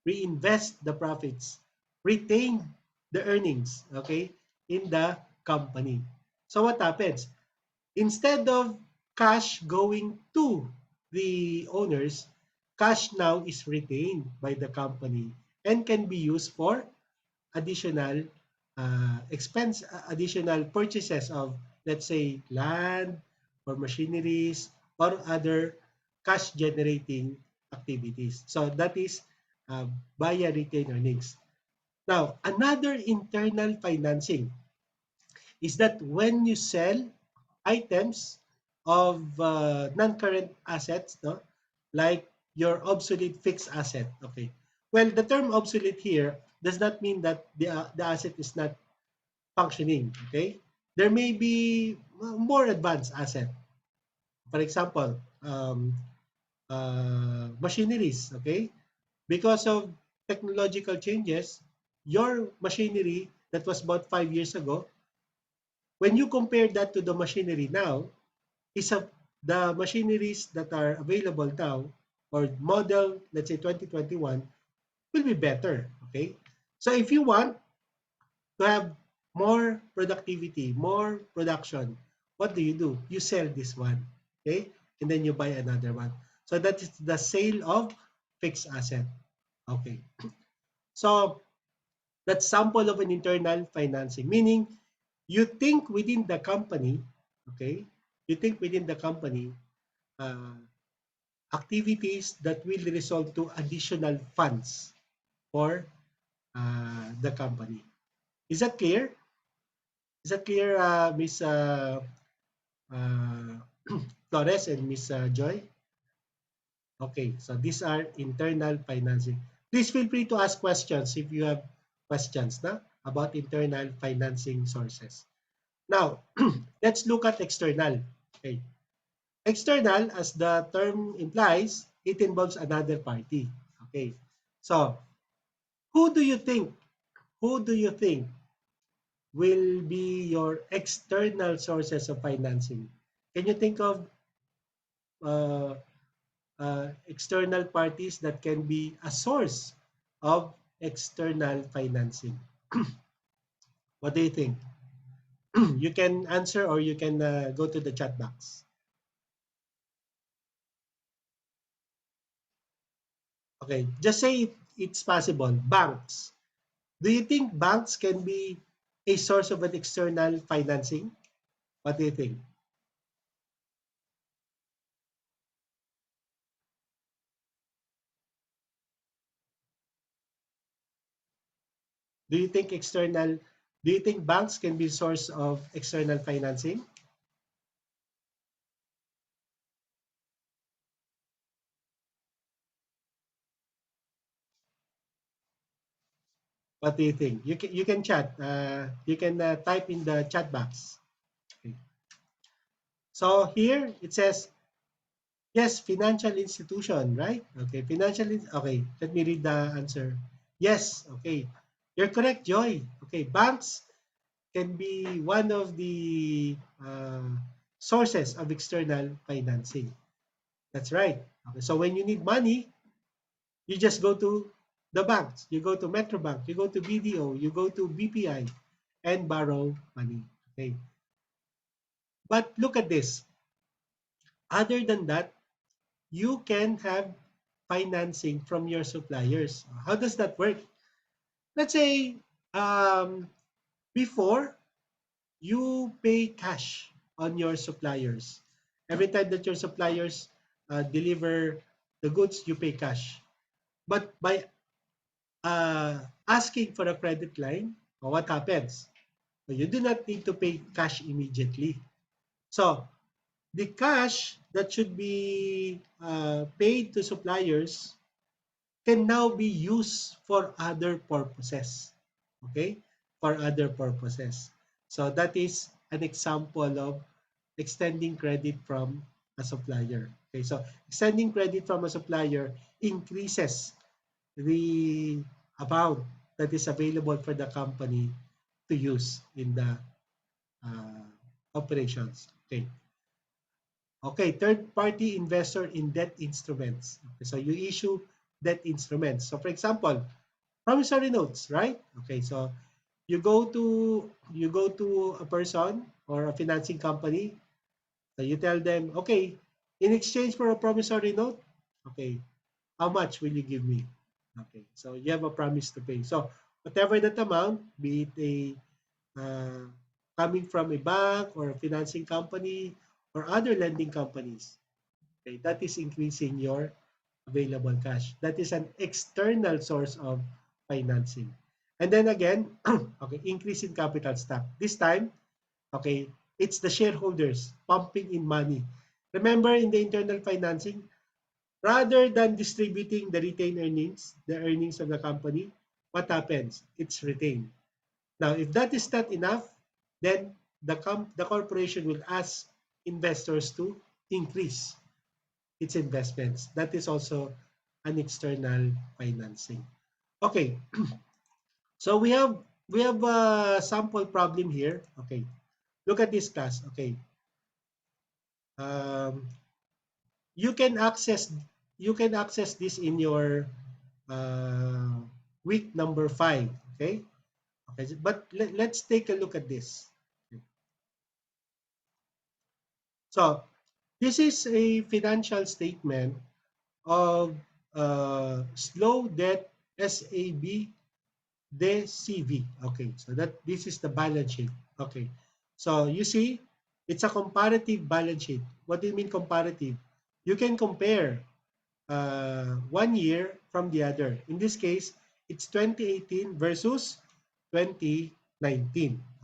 Reinvest the profits. Retain the earnings, okay, in the company. So what happens? Instead of cash going to the owners, cash now is retained by the company and can be used for additional additional purchases of, let's say, land or machineries or other cash generating activities. So that is via retained earnings. Now, another internal financing is that when you sell items of non-current assets, no, like your obsolete fixed asset, okay. Well, the term obsolete here does not mean that the asset is not functioning. Okay, there may be more advanced asset. For example, machineries. Okay, because of technological changes, your machinery that was bought 5 years ago, when you compare that to the machinery now, is the machineries that are available now or model, let's say 2021, will be better. Okay, so if you want to have more productivity, more production, what do? You sell this one, okay, and then you buy another one. So that is the sale of fixed asset. Okay, so that's sample of an internal financing, meaning you think within the company, okay, you think within the company uh, activities that will result to additional funds for the company. Is that clear? Is that clear, Miss uh, Flores and Miss Joy? Okay, so these are internal financing. Please feel free to ask questions if you have questions na, about internal financing sources. Now, let's look at external. Okay. External, as the term implies, it involves another party. Okay. So, who do you think, who do you think will be your external sources of financing? Can you think of uh, external parties that can be a source of external financing? What do you think? You can answer or you can go to the chat box. Okay, just say it's possible. Banks. Do you think banks can be a source of an external financing? What do you think? Do you think external? Do you think banks can be source of external financing? What do you think? You can chat. You can type in the chat box. Okay. So here it says yes, financial institution, right? Okay, okay, let me read the answer. Yes, okay. You're correct, Joy. Okay, banks can be one of the sources of external financing. That's right. Okay, so when you need money, you just go to the banks. You go to Metrobank, you go to BDO, you go to BPI and borrow money. Okay. But look at this. Other than that, you can have financing from your suppliers. How does that work? Let's say um, before you pay cash on your suppliers. Every time that your suppliers deliver the goods, you pay cash. But by asking for a credit line, what happens? You do not need to pay cash immediately. So the cash that should be paid to suppliers can now be used for other purposes. Okay? For other purposes. So that is an example of extending credit from a supplier. Okay, so extending credit from a supplier increases the amount that is available for the company to use in the uh, operations. Okay. Okay, third party investor in debt instruments. Okay, so you issue debt instruments. So for example, promissory notes, right? Okay, so you go to a person or a financing company. So you tell them, okay, in exchange for a promissory note, okay, how much will you give me? Okay, so you have a promise to pay. So whatever that amount, be it a uh, coming from a bank or a financing company or other lending companies, okay, that is increasing your available cash. That is an external source of financing. And then again, okay, increase in capital stock. This time, okay, it's the shareholders pumping in money. Remember in the internal financing, rather than distributing the retained earnings, the earnings of the company, what happens? It's retained. Now, if that is not enough, then the corporation will ask investors to increase its investments. That is also an external financing. Okay, so we have a sample problem here. Okay, look at this class. Okay, um, you can access this in your uh, week number 5. Okay, okay, but let's take a look at this. Okay. So this is a financial statement of slow debt SAB DCV. Okay, so this is the balance sheet. Okay, so you see, it's a comparative balance sheet. What do you mean comparative? You can compare one year from the other. In this case, it's 2018 versus 2019.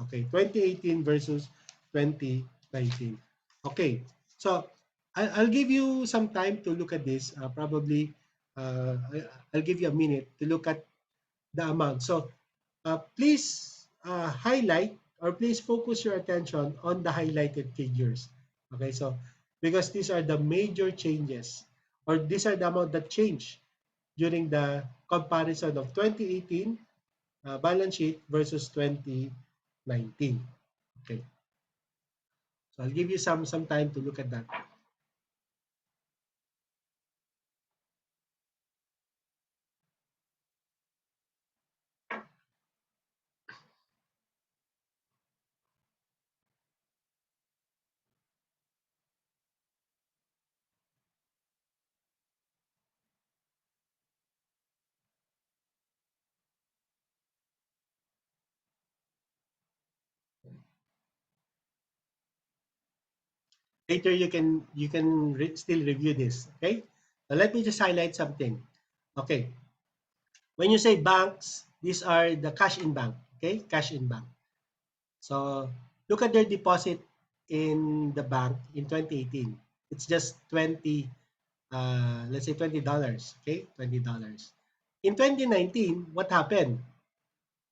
Okay, 2018 versus 2019. Okay, so I'll give you some time to look at this. Probably, I'll give you a minute to look at the amount. So please highlight or please focus your attention on the highlighted figures. Okay, so because these are the major changes or these are the amount that change during the comparison of 2018 balance sheet versus 2019. Okay, so I'll give you some time to look at that. Later you can still review this. Okay, so let me just highlight something. Okay, when you say banks, these are the cash in bank. Okay, cash in bank. So look at their deposit in the bank in 2018. It's just 20, let's say $20. Okay, $20. In 2019, what happened?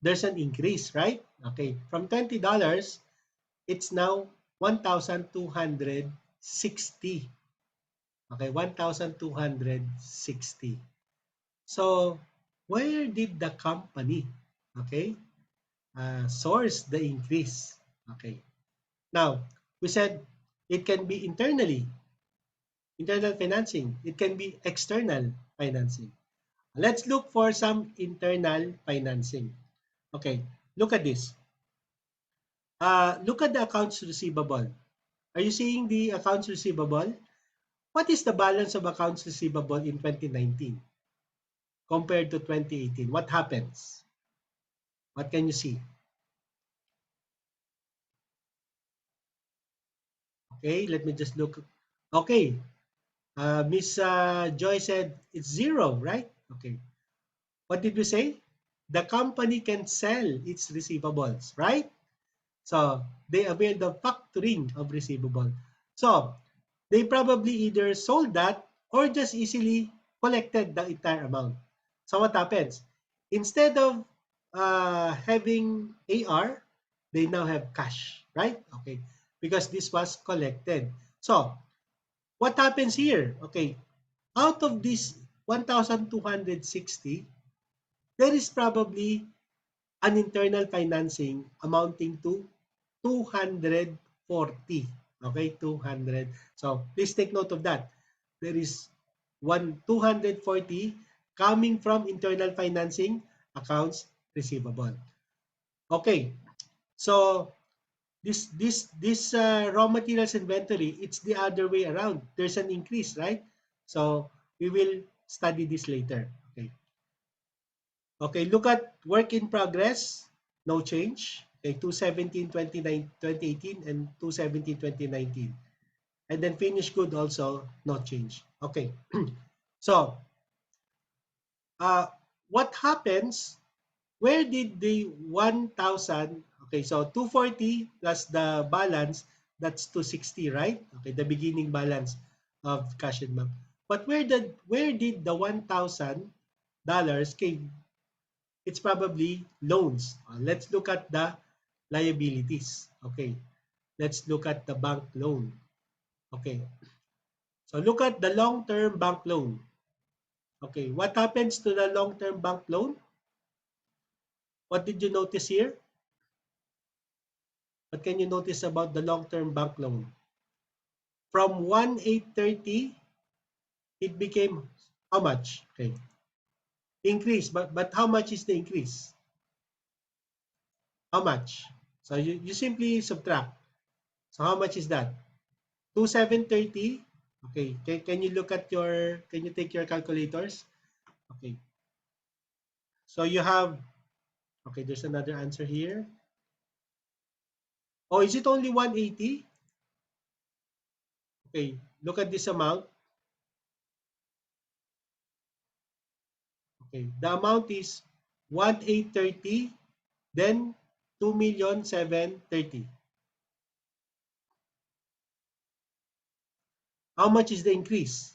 There's an increase, right? Okay, from $20, it's now 1,260. Okay, 1,260. So where did the company, okay, source the increase? Okay, now we said it can be internal financing. It can be external financing. Let's look for some internal financing. Okay, look at this. Look at the accounts receivable. Are you seeing the accounts receivable? What is the balance of accounts receivable in 2019 compared to 2018? What happens? What can you see? Okay, let me just look. Okay, Miss Joy said it's zero, right? Okay. What did we say? The company can sell its receivables, right? So they avail the factoring of receivable. So they probably either sold that or just easily collected the entire amount. So what happens? Instead of having AR, they now have cash, right? Okay, because this was collected. So what happens here? Okay, out of this 1,260, there is probably an internal financing amounting to 240. Okay, 200. So please take note of that. There is 240 coming from internal financing accounts receivable. Okay, so this raw materials inventory, it's the other way around. There's an increase, right? So we will study this later. Okay. Okay, look at work in progress, no change. Okay, 217, 2018 and 217, 2019. And then finished good also, no change. Okay, so uh, what happens, where did the 1,000, okay, so 240 plus the balance, that's 260, right? Okay, the beginning balance of cash in bank. But where did the $1,000 came? It's probably loans. Let's look at the liabilities. Okay. Let's look at the bank loan. Okay. So look at the long-term bank loan. Okay. What happens to the long-term bank loan? What did you notice here? What can you notice about the long-term bank loan? From 1,830, it became how much? Okay. Increase. But how much is the increase? How much? So you simply subtract. So how much is that? 2,730. Okay. Can you look at can you take your calculators? Okay. So you have, okay, there's another answer here. Oh, is it only 180? Okay. Look at this amount. Okay. The amount is 1,830, then 2,730,000. How much is the increase?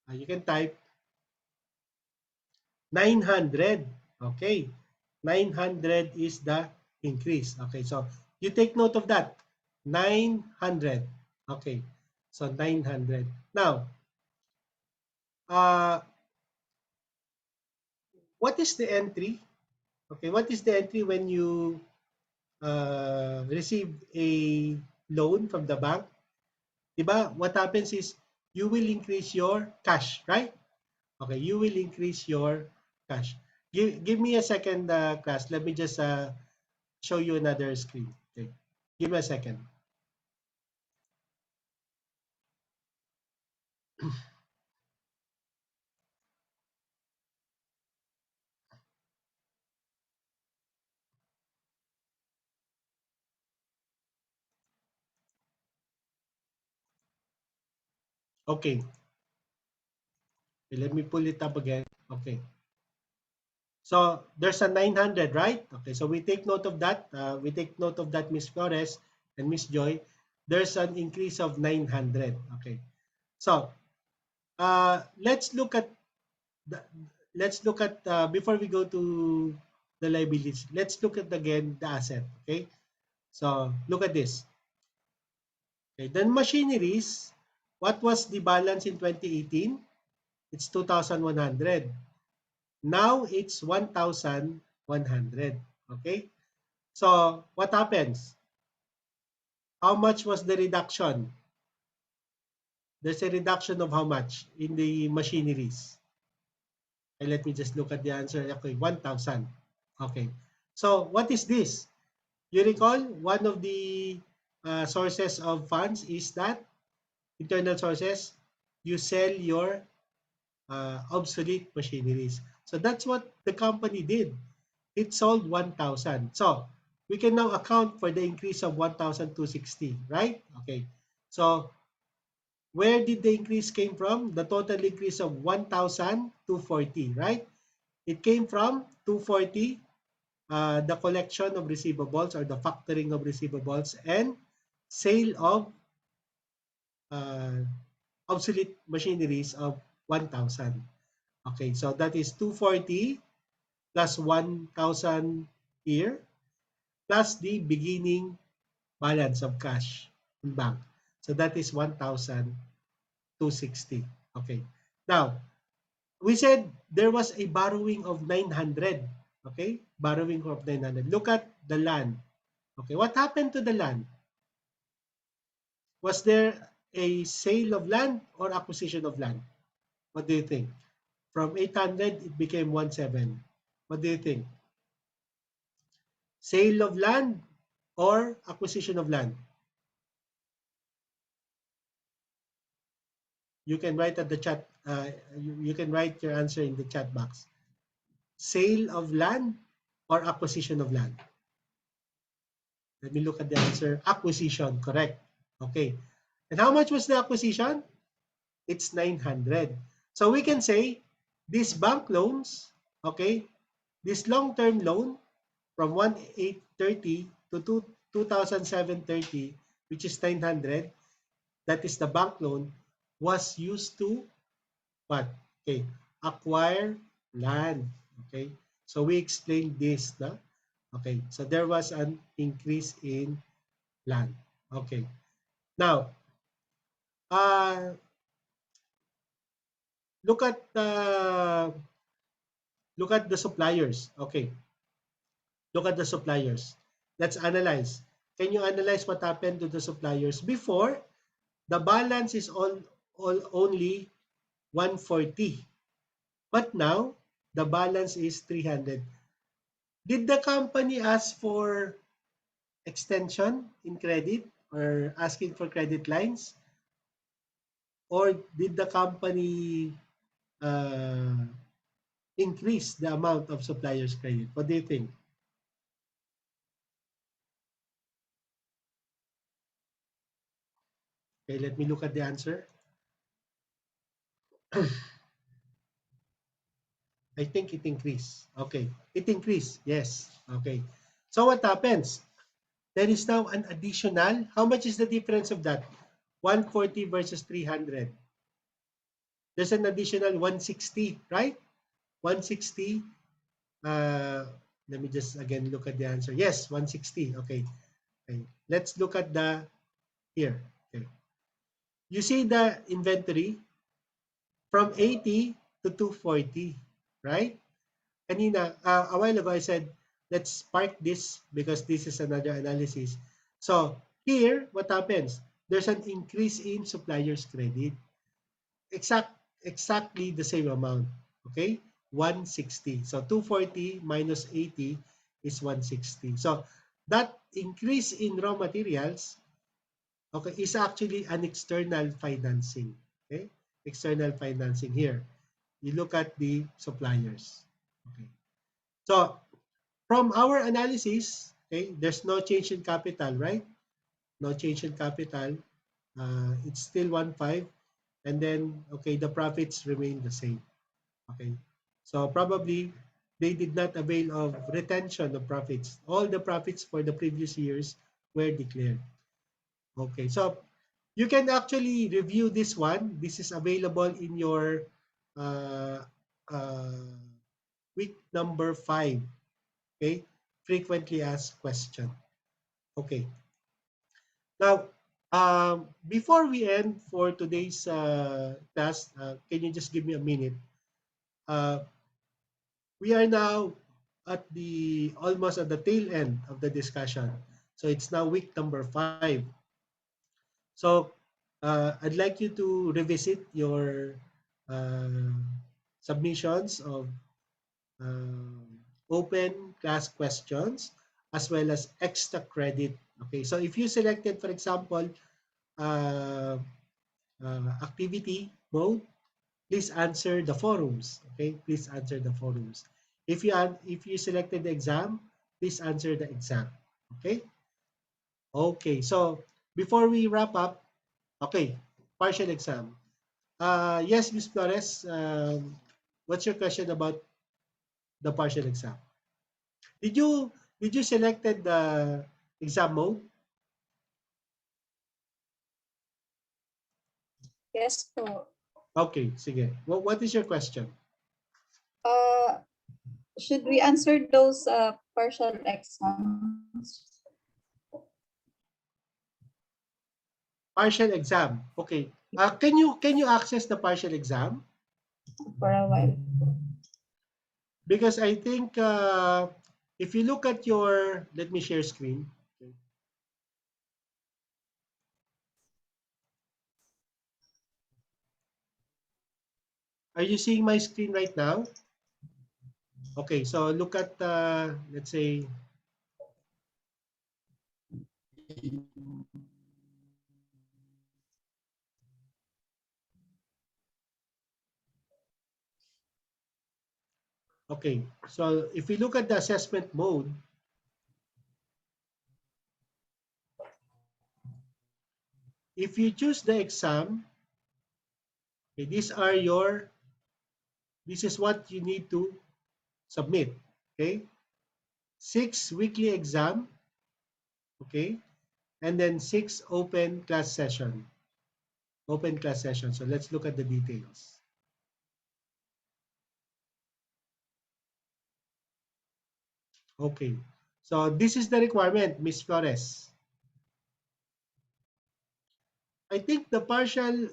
You can type 900. Okay. 900 is the increase. Okay. So you take note of that. 900. Okay. So 900. Now, uh, what is the entry? Okay. What is the entry when you receive a loan from the bank? Diba? What happens is you will increase your cash, right? Okay, you will increase your cash. Give me a second, class. Let me just show you another screen. Okay, give me a second. Okay, let me pull it up again. Okay, so there's a 900, right? Okay, so we take note of that. We take note of that, Miss Flores and Miss Joy. There's an increase of 900. Okay, so let's look at the, before we go to the liabilities. Let's look at again the asset. Okay, so look at this. Okay, then machineries, what was the balance in 2018? It's 2,100. Now it's 1,100. Okay? So what happens? How much was the reduction? There's a reduction of how much in the machineries? Okay, let me just look at the answer. Okay, 1,000. Okay. So what is this? You recall one of the sources of funds is that internal sources, you sell your obsolete machineries. So that's what the company did. It sold 1,000. So we can now account for the increase of 1,260, right? Okay. So where did the increase came from? The total increase of 1,240, right? It came from 240, the collection of receivables or the factoring of receivables and sale of uh, obsolete machineries of 1,000. Okay, so that is 240 plus 1,000 here plus the beginning balance of cash in bank. So that is 1,260. Okay. Now, we said there was a borrowing of 900. Okay? Borrowing of 900. Look at the land. Okay, what happened to the land? Was there a sale of land or acquisition of land? What do you think? From 800, it became 1,700. What do you think? Sale of land or acquisition of land? You can write at the chat. You can write your answer in the chat box. Sale of land or acquisition of land? Let me look at the answer. Acquisition, correct. Okay. And how much was the acquisition? It's 900. So we can say these bank loans, okay, this long-term loan from 1,830 to 2,730, which is 900, that is the bank loan, was used to what? Okay, acquire land. Okay, so we explained this. No? Okay, so there was an increase in land. Okay, now uh, look at the suppliers. Okay, look at the suppliers. Let's analyze. Can you analyze what happened to the suppliers before? The balance is all only 140, but now the balance is 300. Did the company ask for extension in credit or asking for credit lines, or did the company uh, increase the amount of suppliers credit? What do you think? Okay, let me look at the answer. I think it increased. Okay, it increased. Yes. Okay. So what happens? There is now an additional. How much is the difference of that? 140 versus 300. There's an additional 160, right? 160. Uh, Let me just again look at the answer. Yes, 160. Okay. Okay. Let's look at the here. Okay. You see the inventory from 80 to 240, right? Kanina, a while ago, I said, let's park this because this is another analysis. So here, what happens? There's an increase in supplier's credit. Exactly the same amount. Okay? 160. So 240 minus 80 is 160. So that increase in raw materials, okay, is actually an external financing. Okay? External financing here. You look at the suppliers. Okay. So from our analysis, okay, there's no change in capital, right? No change in capital. It's still 1.5. And then, okay, the profits remain the same. Okay. So probably they did not avail of retention of profits. All the profits for the previous years were declared. Okay. So you can actually review this one. This is available in your uh, uh, week number 5. Okay. Frequently asked question. Okay. Now, before we end for today's class, can you just give me a minute? Uh, we are now at the almost at the tail end of the discussion. So it's now week number 5. So I'd like you to revisit your uh, submissions of uh, open class questions as well as extra credit. Okay, so if you selected, for example, uh, activity mode, please answer the forums. Okay, please answer the forums. If you selected the exam, please answer the exam. Okay. Okay. So before we wrap up, okay, partial exam. Yes, Miss Flores. What's your question about the partial exam? Did you selected the exam mode? Yes po. Okay, sige. What is your question? Uh, should we answer those partial exams Partial exam. Okay. Can you access the partial exam? for a while? Because I think if you look at your, let me share screen. Okay. Are you seeing my screen right now? Okay, so look at, let's say, okay, so if we look at the assessment mode, if you choose the exam, okay, this is what you need to submit, okay? 6 weekly exam, okay? And then 6 open class session. open class session. So let's look at the details. Okay. So this is the requirement, Miss Flores. I think the partial,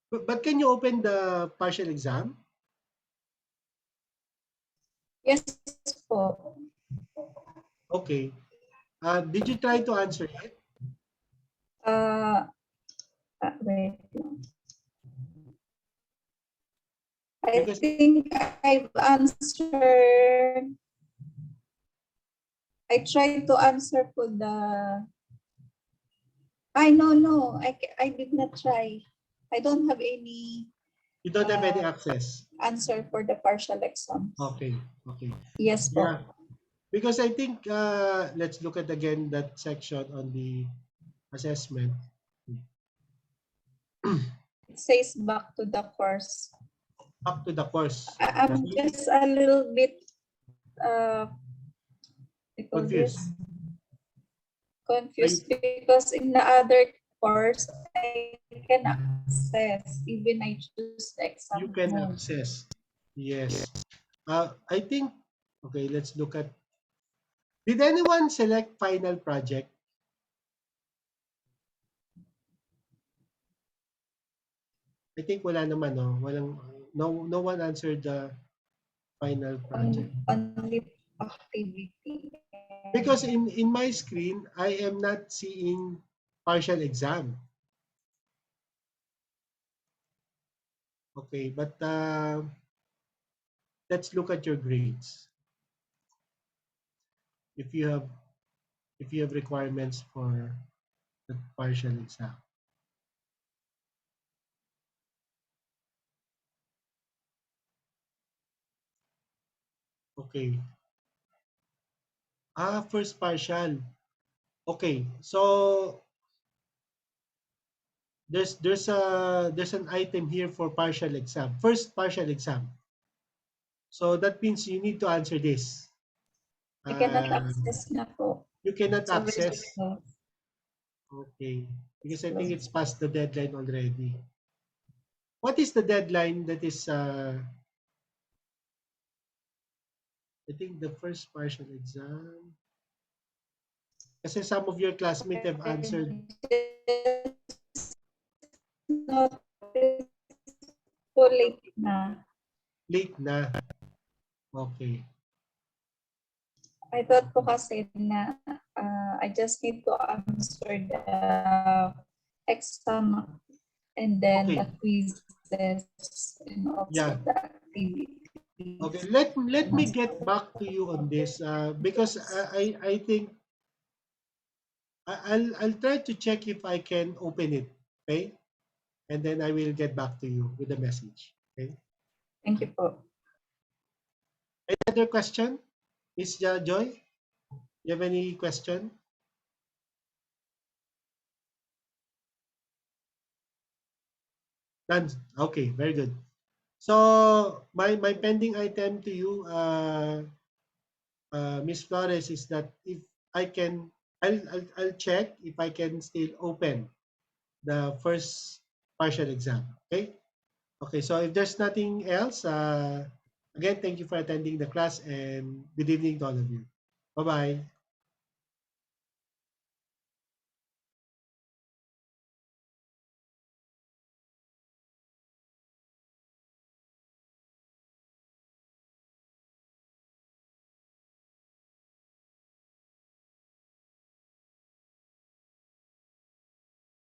but can you open the partial exam? Yes po. Okay. Did you try to answer it? Wait lang. I Because think I've answered. I tried to answer for the. No. I did not try. I don't have any you don't have any access. answer for the partial exams. Okay. Okay. Yes po. Yeah. Because I think let's look at again that section on the assessment. It says back to the course. Back to the course. I'm just a little bit Confused. confused because in the other course I can access even I choose the exam You can mode. access. Yes. I think, okay, let's look at, did anyone select final project? I think wala naman, no? No one answered the final project. Only activity. Because in my screen, I am not seeing partial exam. Okay, but let's look at your grades. If you have requirements for the partial exam. Okay. First partial. Okay, so there's an item here for partial exam. First partial exam. So that means you need to answer this. I cannot Uh, access na po. you cannot It's already access. closed. Okay, because I think it's past the deadline already. What is the deadline that is? I think the first partial exam. Kasi some of your classmates have answered Not po late na. late na. Okay. I thought po kasi na I just need to answer the exam and then Okay. the quizzes and also Yeah. the activities. Okay. Let me get back to you on this because I think I'll try to check if I can open it. Okay. And then I will get back to you with a message. Okay. Thank you po. Any other question? Miss Joy? You have any question? None. Okay, very good. So my pending item to you, Miss Flores, is that if I can, I'll check if I can still open the first partial exam. Okay. Okay. So if there's nothing else, again, thank you for attending the class and good evening to all of you. Bye bye.